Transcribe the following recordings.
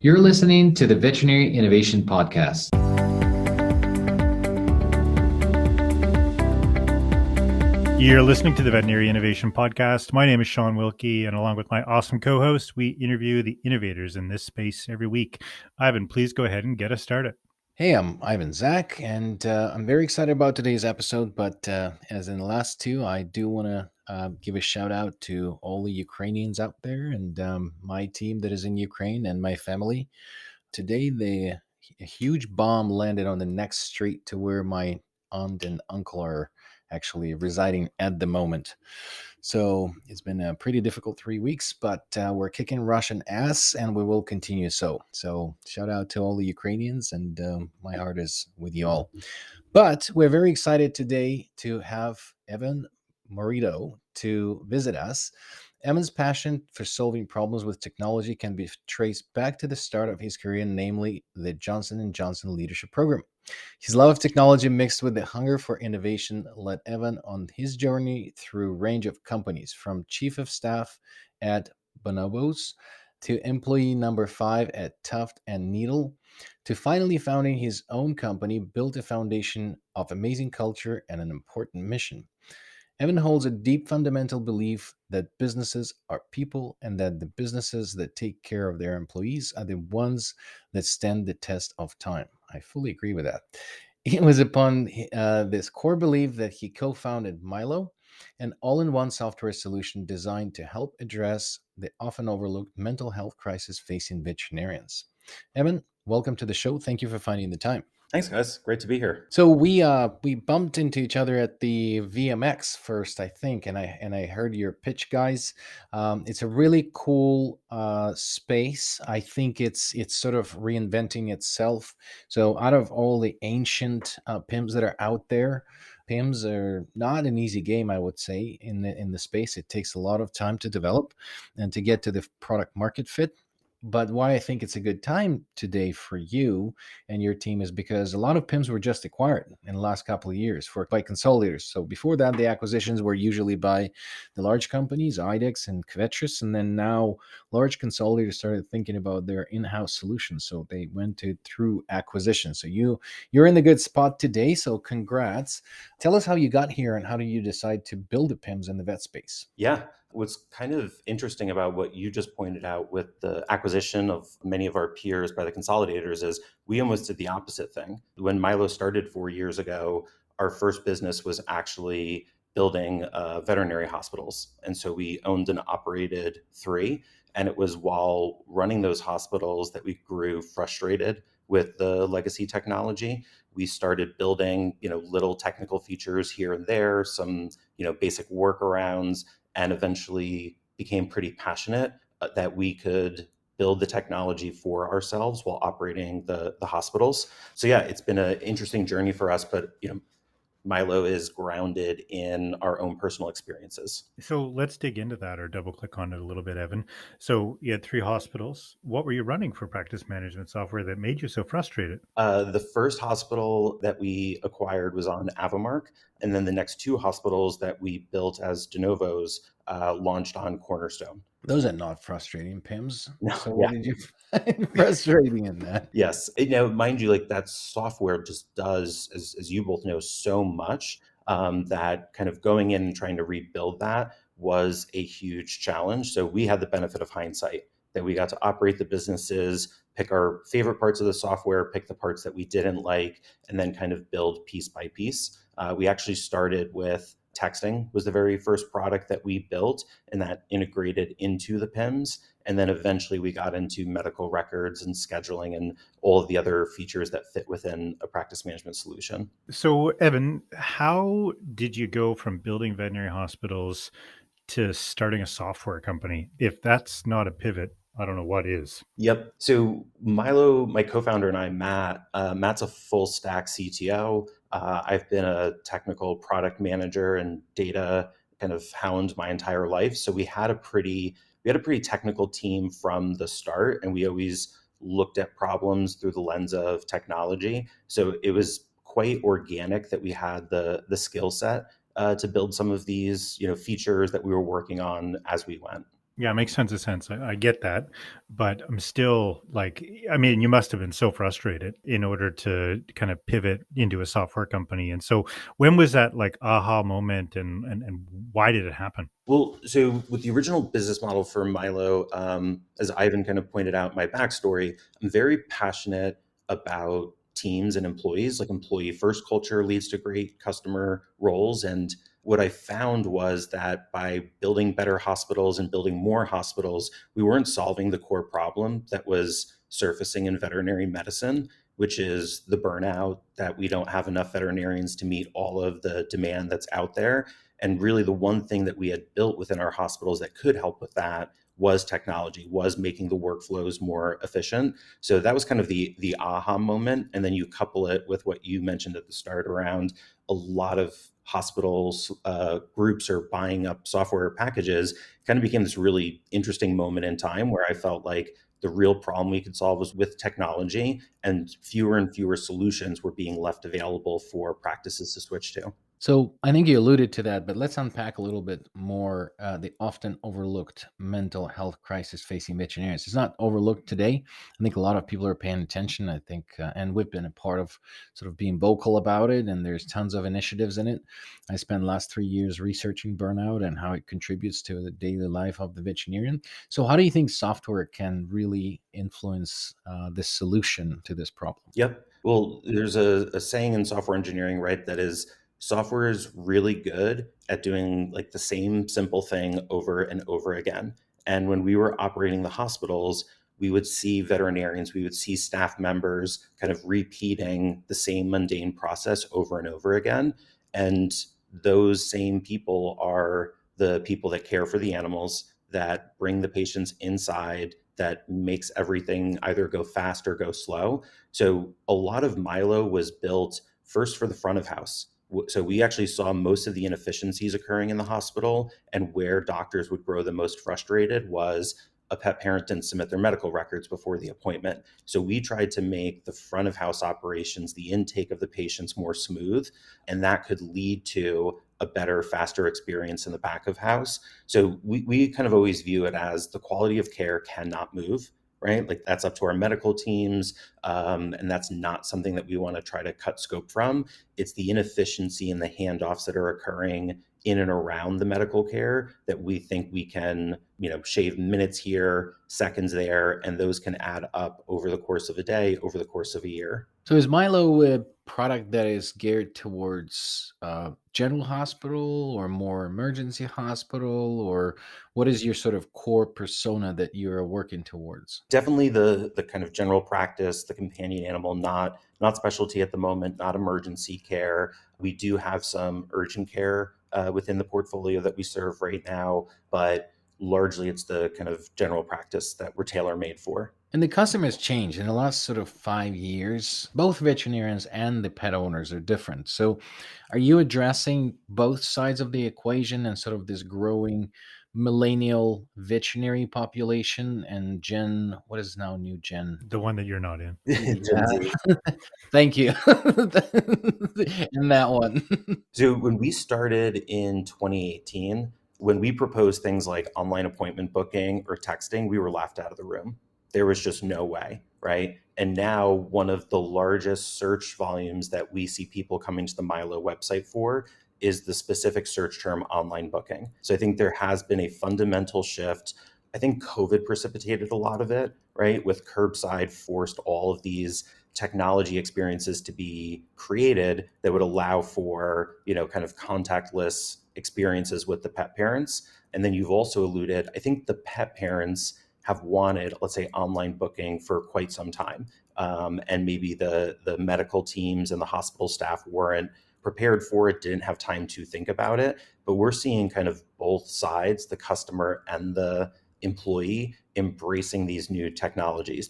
You're listening to the Veterinary Innovation Podcast. You're listening to the Veterinary Innovation Podcast. My name is Shawn Wilkie, and along with my awesome co-host, we interview the innovators in this space every week. Ivan, please go ahead and get us started. Hey, I'm Ivan Zach, and I'm very excited about today's episode. But as in the last two, I do want to give a shout out to all the Ukrainians out there and my team that is in Ukraine and my family. Today, a huge bomb landed on the next street to where my aunt and uncle are actually residing at the moment. So it's been a pretty difficult 3 weeks, but we're kicking Russian ass and we will continue so. So shout out to all the Ukrainians, and my heart is with you all. But we're very excited today to have Evan Maridou to visit us. Evan's passion for solving problems with technology can be traced back to the start of his career, namely the Johnson & Johnson Leadership Program. His love of technology mixed with the hunger for innovation led Evan on his journey through a range of companies, from chief of staff at Bonobos to employee number 5 at Tuft and Needle, to finally founding his own company built a foundation of amazing culture and an important mission. Evan holds a deep fundamental belief that businesses are people and that the businesses that take care of their employees are the ones that stand the test of time. I fully agree with that. It was upon this core belief that he co founded Milo, an all in one software solution designed to help address the often overlooked mental health crisis facing veterinarians. Evan, welcome to the show. Thank you for finding the time. Thanks, guys. Great to be here. So we bumped into each other at the VMX first, I think, and I heard your pitch, guys. It's a really cool space. I think it's sort of reinventing itself. So out of all the ancient PIMs that are out there, PIMs are not an easy game, I would say, in the space. It takes a lot of time to develop and to get to the product market fit. But why I think it's a good time today for you and your team is because a lot of PIMs were just acquired in the last couple of years by consolidators. So before that, the acquisitions were usually by the large companies, IDEX and Covetrus, and then now large consolidators started thinking about their in-house solutions. So they went through acquisition. So you're in the good spot today. So congrats. Tell us how you got here and how did you decide to build the PIMs in the vet space? Yeah. What's kind of interesting about what you just pointed out with the acquisition of many of our peers by the consolidators is we almost did the opposite thing. When Milo started 4 years ago, our first business was actually building veterinary hospitals. And so we owned and operated 3. And it was while running those hospitals that we grew frustrated with the legacy technology. We started building, little technical features here and there, some, basic workarounds, and eventually became pretty passionate that we could build the technology for ourselves while operating the hospitals. So yeah, it's been an interesting journey for us, but Milo is grounded in our own personal experiences. So let's dig into that or double click on it a little bit, Evan. So you had 3 hospitals. What were you running for practice management software that made you so frustrated? The first hospital that we acquired was on Avamark, and then the next 2 hospitals that we built as de novos launched on Cornerstone. Those are not frustrating PIMs. No, So yeah. what did you find frustrating in that? Yes. Mind you, like that software just does, as you both know, so much that kind of going in and trying to rebuild that was a huge challenge. So we had the benefit of hindsight that we got to operate the businesses, pick our favorite parts of the software, pick the parts that we didn't like, and then kind of build piece by piece. We actually started with texting was the very first product that we built, and that integrated into the PIMS. And then eventually we got into medical records and scheduling and all of the other features that fit within a practice management solution. So Evan, how did you go from building veterinary hospitals to starting a software company? If that's not a pivot, I don't know what is. Yep. So Milo, my co-founder, and I, Matt's a full stack CTO. I've been a technical product manager and data kind of hound my entire life. So we had a pretty technical team from the start, and we always looked at problems through the lens of technology. So it was quite organic that we had the skill set to build some of these features that we were working on as we went. Yeah, it makes tons of sense. I get that, but I'm still like, I mean, you must have been so frustrated in order to kind of pivot into a software company. And so, when was that like aha moment, and why did it happen? Well, so with the original business model for Milo, as Ivan kind of pointed out, my backstory, I'm very passionate about teams and employees. Like employee first culture leads to great customer roles. And what I found was that by building better hospitals and building more hospitals, we weren't solving the core problem that was surfacing in veterinary medicine, which is the burnout, that we don't have enough veterinarians to meet all of the demand that's out there. And really, the one thing that we had built within our hospitals that could help with that was technology, was making the workflows more efficient. So that was kind of the aha moment. And then you couple it with what you mentioned at the start around a lot of hospitals groups are buying up software packages. Kind of became this really interesting moment in time where I felt like the real problem we could solve was with technology, and fewer solutions were being left available for practices to switch to. So I think you alluded to that, but let's unpack a little bit more the often overlooked mental health crisis facing veterinarians. It's not overlooked today. I think a lot of people are paying attention. I think, and we've been a part of sort of being vocal about it, and there's tons of initiatives in it. I spent the last 3 years researching burnout and how it contributes to the daily life of the veterinarian. So, how do you think software can really influence the solution to this problem? Yep. Well, there's a saying in software engineering, right? That is, software is really good at doing like the same simple thing over and over again. And when we were operating the hospitals, we would see veterinarians, we would see staff members kind of repeating the same mundane process over and over again. And those same people are the people that care for the animals, that bring the patients inside, that makes everything either go fast or go slow. So a lot of Milo was built first for the front of house. So we actually saw most of the inefficiencies occurring in the hospital, and where doctors would grow the most frustrated was a pet parent didn't submit their medical records before the appointment. So we tried to make the front of house operations, the intake of the patients, more smooth, and that could lead to a better, faster experience in the back of house. So we kind of always view it as the quality of care cannot move, right? Like that's up to our medical teams. And that's not something that we want to try to cut scope from. It's the inefficiency and the handoffs that are occurring in and around the medical care that we think we can, shave minutes here, seconds there, and those can add up over the course of a day, over the course of a year. So is Milo a product that is geared towards general hospital or more emergency hospital, or what is your sort of core persona that you're working towards? Definitely the kind of general practice, the companion animal, not specialty at the moment, not emergency care. We do have some urgent care within the portfolio that we serve right now, but largely it's the kind of general practice that we're tailor made for. And the customers change in the last sort of 5 years. Both veterinarians and the pet owners are different. So, are you addressing both sides of the equation and sort of this growing millennial veterinary population and what is now new Gen? The one that you're not in. Gen Yeah, Z. thank you. And that one. So when we started in 2018, when we proposed things like online appointment booking or texting, we were laughed out of the room. There was just no way, right? And now one of the largest search volumes that we see people coming to the Milo website for is the specific search term online booking. So I think there has been a fundamental shift. I think COVID precipitated a lot of it, right? With curbside forced all of these technology experiences to be created that would allow for, kind of contactless experiences with the pet parents. And then you've also alluded, I think the pet parents have wanted, let's say, online booking for quite some time. And maybe the medical teams and the hospital staff weren't prepared for it, didn't have time to think about it. But we're seeing kind of both sides, the customer and the employee, embracing these new technologies.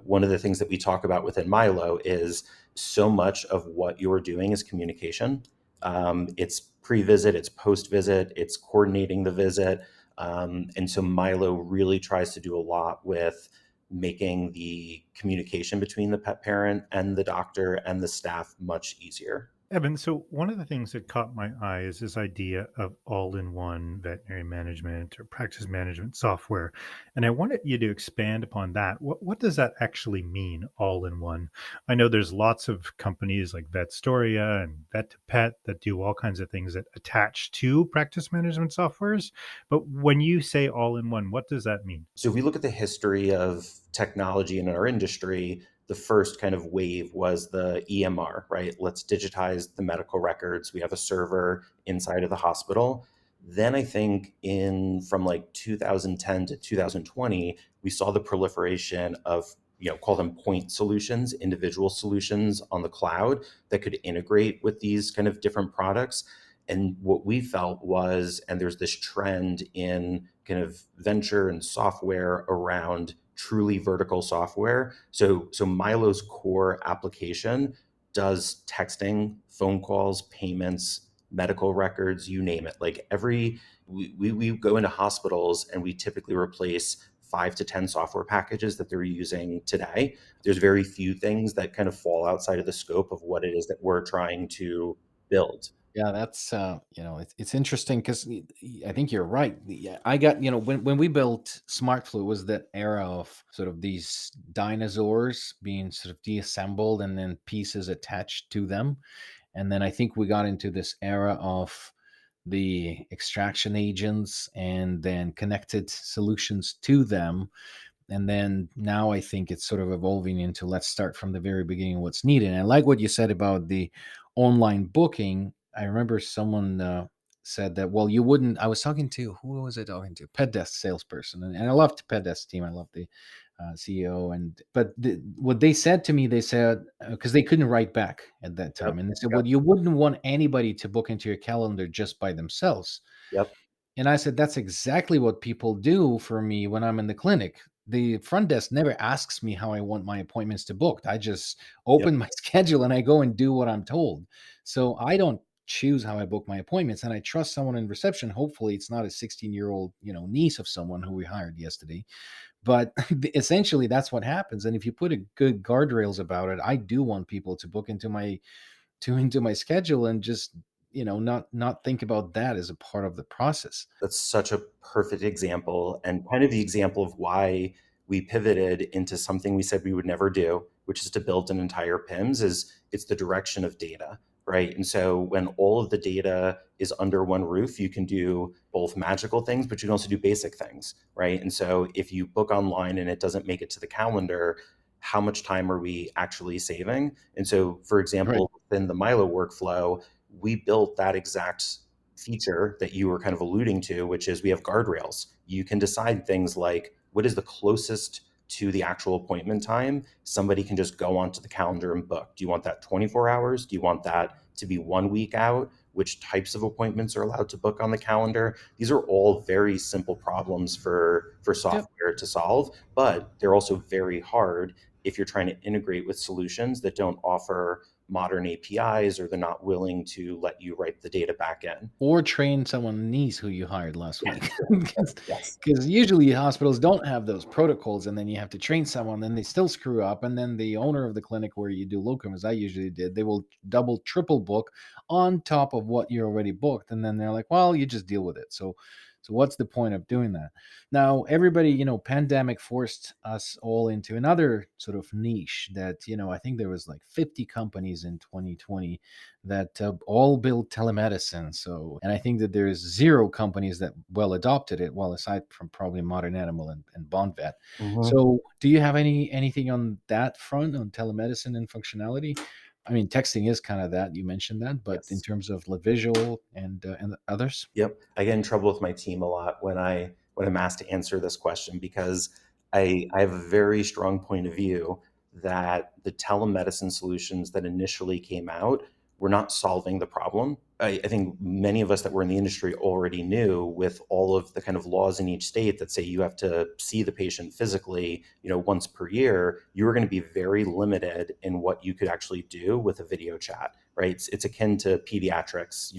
One of the things that we talk about within Milo is so much of what you're doing is communication. It's pre-visit, it's post-visit, it's coordinating the visit. And so Milo really tries to do a lot with making the communication between the pet parent and the doctor and the staff much easier. Evan, so one of the things that caught my eye is this idea of all-in-one veterinary management or practice management software. And I wanted you to expand upon that. What does that actually mean, all-in-one? I know there's lots of companies like Vetstoria and Vet2Pet that do all kinds of things that attach to practice management softwares. But when you say all-in-one, what does that mean? So if we look at the history of technology in our industry, the first kind of wave was the EMR, right? Let's digitize the medical records. We have a server inside of the hospital. Then I think in from like 2010 to 2020, we saw the proliferation of, call them point solutions, individual solutions on the cloud that could integrate with these kind of different products. And what we felt was, and there's this trend in kind of venture and software around truly vertical software. So Milo's core application does texting, phone calls, payments, medical records, you name it. Like we go into hospitals and we typically replace 5 to 10 software packages that they're using today. There's very few things that kind of fall outside of the scope of what it is that we're trying to build. Yeah, that's it's interesting because I think you're right. Yeah, I got when we built SmartFlu, it was that era of sort of these dinosaurs being sort of deassembled and then pieces attached to them, and then I think we got into this era of the extraction agents and then connected solutions to them. And then now I think it's sort of evolving into let's start from the very beginning what's needed. And I like what you said about the online booking. I remember someone said that, well, you wouldn't. I was talking to, who was I talking to? Pet desk salesperson. And I loved Pet desk team. I love the CEO. What they said to me, they said, because they couldn't write back at that Yep. time. And they said, Yep. well, you wouldn't want anybody to book into your calendar just by themselves. Yep. And I said, that's exactly what people do for me when I'm in the clinic. The front desk never asks me how I want my appointments to book. I just Yep. open my schedule and I go and do what I'm told. So I don't choose how I book my appointments, and I trust someone in reception. Hopefully it's not a 16-year-old, niece of someone who we hired yesterday. But essentially that's what happens. And if you put a good guardrails about it, I do want people to book into my schedule and just, not think about that as a part of the process. That's such a perfect example and kind of the example of why we pivoted into something we said we would never do, which is to build an entire PIMS. Is it's the direction of data, right? And so when all of the data is under one roof, you can do both magical things, but you can also do basic things, right? And so if you book online and it doesn't make it to the calendar, how much time are we actually saving? And so, for Right. example, within the Milo workflow, we built that exact feature that you were kind of alluding to, which is we have guardrails. You can decide things like what is the closest to the actual appointment time. Somebody can just go onto the calendar and book. Do you want that 24 hours? Do you want that to be 1 week out? Which types of appointments are allowed to book on the calendar? These are all very simple problems for Yep. software to solve, but they're also very hard if you're trying to integrate with solutions that don't offer modern APIs or they're not willing to let you write the data back in. Or train someone niece who you hired last Yes, week. yes, yes. Because usually hospitals don't have those protocols, and then you have to train someone, then they still screw up, and then the owner of the clinic where you do locum, as I usually did, they will double, triple book on top of what you already booked, and then they're like, well, you just deal with it. So what's the point of doing that? Now, everybody, pandemic forced us all into another sort of niche that, I think there was like 50 companies in 2020 that all build telemedicine. So, and I think that there's zero companies that well adopted it, well, aside from probably Modern Animal and Bond Vet. Mhm. So, do you have anything on that front on telemedicine and functionality? I mean, texting is kind of that, you mentioned that, but in Yes. terms of the visual and others. Yep. I get in trouble with my team a lot when I'm asked to answer this question because I have a very strong point of view that the telemedicine solutions that initially came out were not solving the problem. I think many of us that were in the industry already knew with all of the kind of laws in each state that say you have to see the patient physically, once per year, you were going to be very limited in what you could actually do with a video chat, right? It's akin to pediatrics,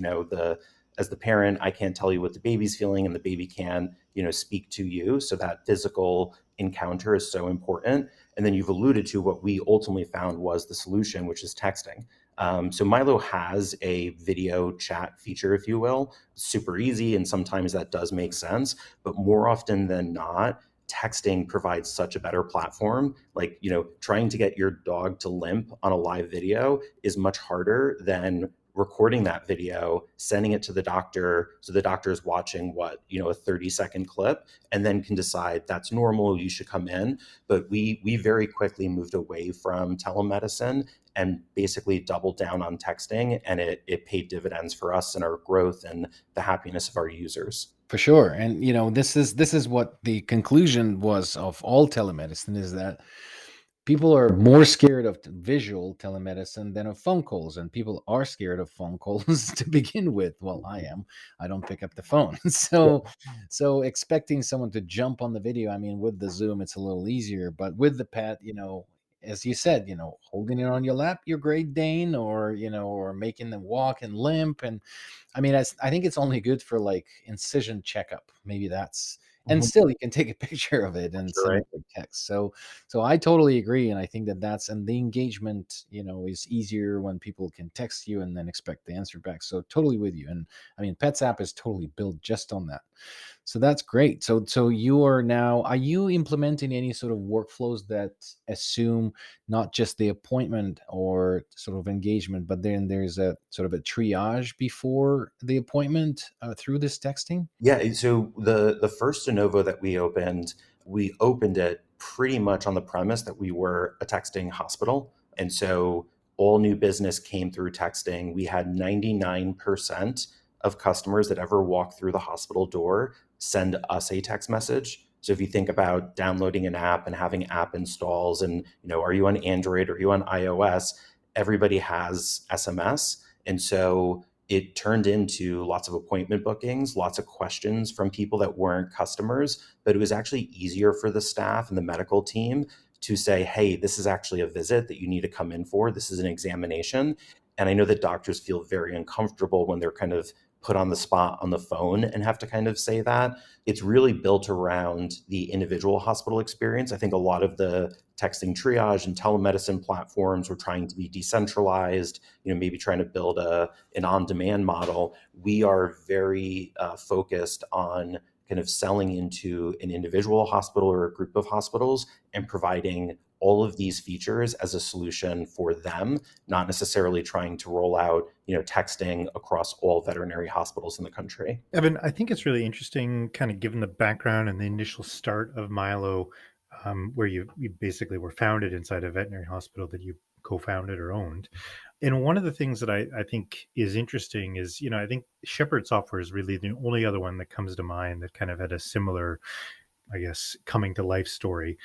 as the parent, I can't tell you what the baby's feeling and the baby can, speak to you. So that physical encounter is so important. And then you've alluded to what we ultimately found was the solution, which is texting. So Milo has a video chat feature, if you will, super easy, and sometimes that does make sense. But more often than not, texting provides such a better platform. Like, trying to get your dog to limp on a live video is much harder than recording that video, sending it to the doctor. So the doctor is watching a 30-second clip and then can decide that's normal, you should come in. But we very quickly moved away from telemedicine and basically doubled down on texting, and it paid dividends for us and our growth and the happiness of our users. For sure. And this is what the conclusion was of all telemedicine, is that people are more scared of visual telemedicine than of phone calls, and people are scared of phone calls to begin with. Well, I am. I don't pick up the phone. So expecting someone to jump on the video, I mean, with the Zoom it's a little easier, but with the pet, as you said, holding it on your lap, your Great Dane, or making them walk and limp. And I mean, I think it's only good for like incision checkup. Maybe that's, and still you can take a picture of it and send Right. it with text. So I totally agree. And I think and the engagement, is easier when people can text you and then expect the answer back. So totally with you. And I mean, Pets app is totally built just on that. So that's great. So are you implementing any sort of workflows that assume not just the appointment or sort of engagement, but then there's a sort of a triage before the appointment through this texting? Yeah, so the first de novo that we opened it pretty much on the premise that we were a texting hospital. And so all new business came through texting. We had 99% of customers that ever walk through the hospital door send us a text message. So if you think about downloading an app and having app installs and, are you on Android or are you on iOS? Everybody has SMS. And so it turned into lots of appointment bookings, lots of questions from people that weren't customers, but it was actually easier for the staff and the medical team to say, hey, this is actually a visit that you need to come in for. This is an examination. And I know that doctors feel very uncomfortable when they're kind of put on the spot on the phone and have to kind of say that. It's really built around the individual hospital experience. I think a lot of the texting triage and telemedicine platforms were trying to be decentralized, maybe trying to build an on-demand model. We are very focused on kind of selling into an individual hospital or a group of hospitals and providing all of these features as a solution for them, not necessarily trying to roll out, texting across all veterinary hospitals in the country. Evan, I think it's really interesting, kind of given the background and the initial start of Milo, where you basically were founded inside a veterinary hospital that you co-founded or owned. And one of the things that I think is interesting is, I think Shepherd Software is really the only other one that comes to mind that kind of had a similar, I guess, coming to life story.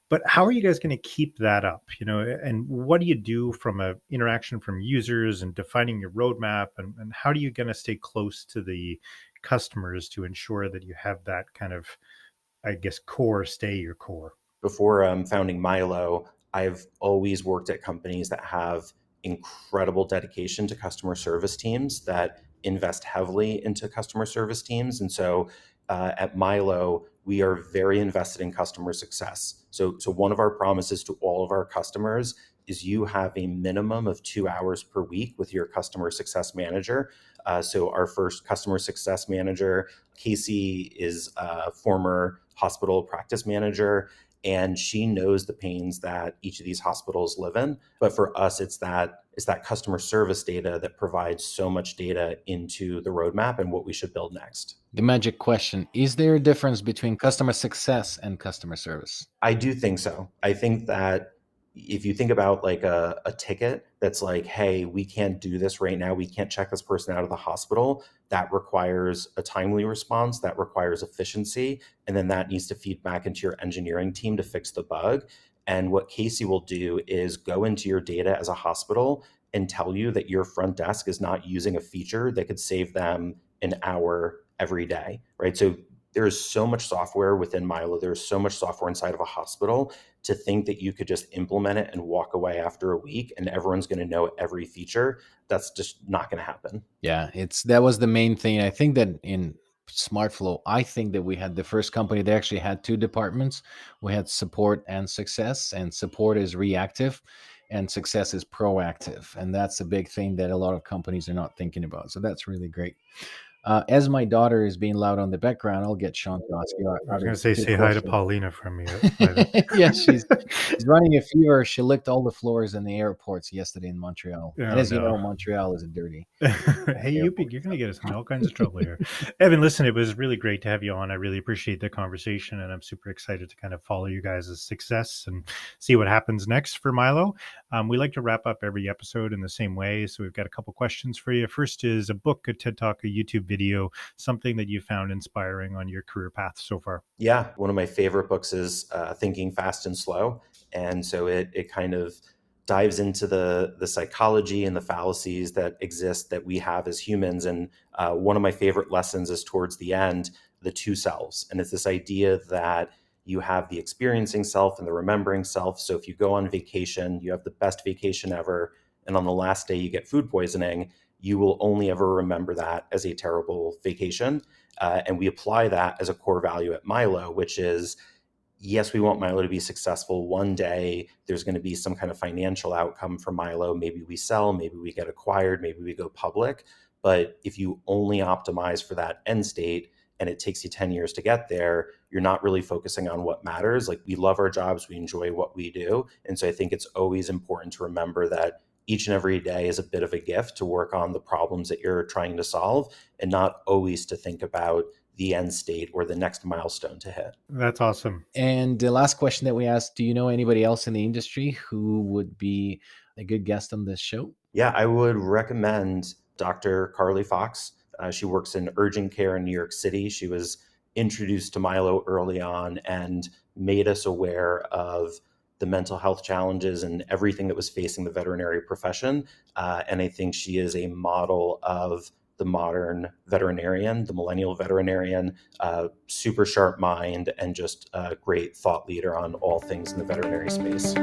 But how are you guys going to keep that up? And what do you do from a interaction from users and defining your roadmap? And how are you going to stay close to the customers to ensure that you have that kind of, I guess, core stay your core? Before founding Milo, I've always worked at companies that have incredible dedication to customer service teams that invest heavily into customer service teams. And so at Milo, we are very invested in customer success. So one of our promises to all of our customers is you have a minimum of 2 hours per week with your customer success manager. So our first customer success manager, Casey, is a former hospital practice manager, and she knows the pains that each of these hospitals live in. But for us, it's that customer service data that provides so much data into the roadmap and what we should build next. The magic question: is there a difference between customer success and customer service? I do think so. I think that if you think about like a ticket that's like, hey, we can't do this right now, we can't check this person out of the hospital, that requires a timely response, that requires efficiency, and then that needs to feed back into your engineering team to fix the bug. And what Casey will do is go into your data as a hospital and tell you that your front desk is not using a feature that could save them an hour every day, right? So there's so much software within Milo. There's so much software inside of a hospital. To think that you could just implement it and walk away after a week and everyone's going to know every feature, that's just not going to happen. Yeah, that was the main thing. I think that in SmartFlow, I think that we had the first company that actually had two departments. We had support and success, and support is reactive, and success is proactive. And that's a big thing that a lot of companies are not thinking about. So that's really great. As my daughter is being loud on the background, I'll get Shawn to ask you I was going to say hi to Paulina from me. Yeah, she's running a fever. She licked all the floors in the airports yesterday in Montreal. And as you know, Montreal is a dirty. Hey, you're going to get us in all kinds of trouble here. Evan, listen, it was really great to have you on. I really appreciate the conversation, and I'm super excited to kind of follow you guys' success and see what happens next for Milo. We like to wrap up every episode in the same way, so we've got a couple questions for you. First is a book, a TED Talk, a YouTube video, something that you found inspiring on your career path so far. Yeah, one of my favorite books is Thinking Fast and Slow. And so it kind of dives into the psychology and the fallacies that exist that we have as humans. And one of my favorite lessons is towards the end, the two selves. And it's this idea that you have the experiencing self and the remembering self. So if you go on vacation, you have the best vacation ever, and on the last day you get food poisoning, you will only ever remember that as a terrible vacation. And we apply that as a core value at Milo, which is, yes, we want Milo to be successful. One day there's going to be some kind of financial outcome for Milo. Maybe we sell, maybe we get acquired, maybe we go public. But if you only optimize for that end state and it takes you 10 years to get there, you're not really focusing on what matters. Like, we love our jobs, we enjoy what we do. And so I think it's always important to remember that each and every day is a bit of a gift to work on the problems that you're trying to solve, and not always to think about the end state or the next milestone to hit. That's awesome. And the last question that we asked, do you know anybody else in the industry who would be a good guest on this show? Yeah, I would recommend Dr. Carly Fox. She works in urgent care in New York City. She was introduced to Milo early on and made us aware of the mental health challenges and everything that was facing the veterinary profession. And I think she is a model of the modern veterinarian, the millennial veterinarian, super sharp mind, and just a great thought leader on all things in the veterinary space.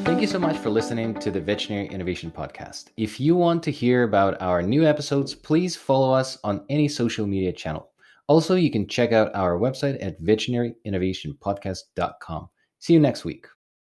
Thank you so much for listening to the Veterinary Innovation Podcast. If you want to hear about our new episodes, please follow us on any social media channel. Also, you can check out our website at veterinaryinnovationpodcast.com. See you next week.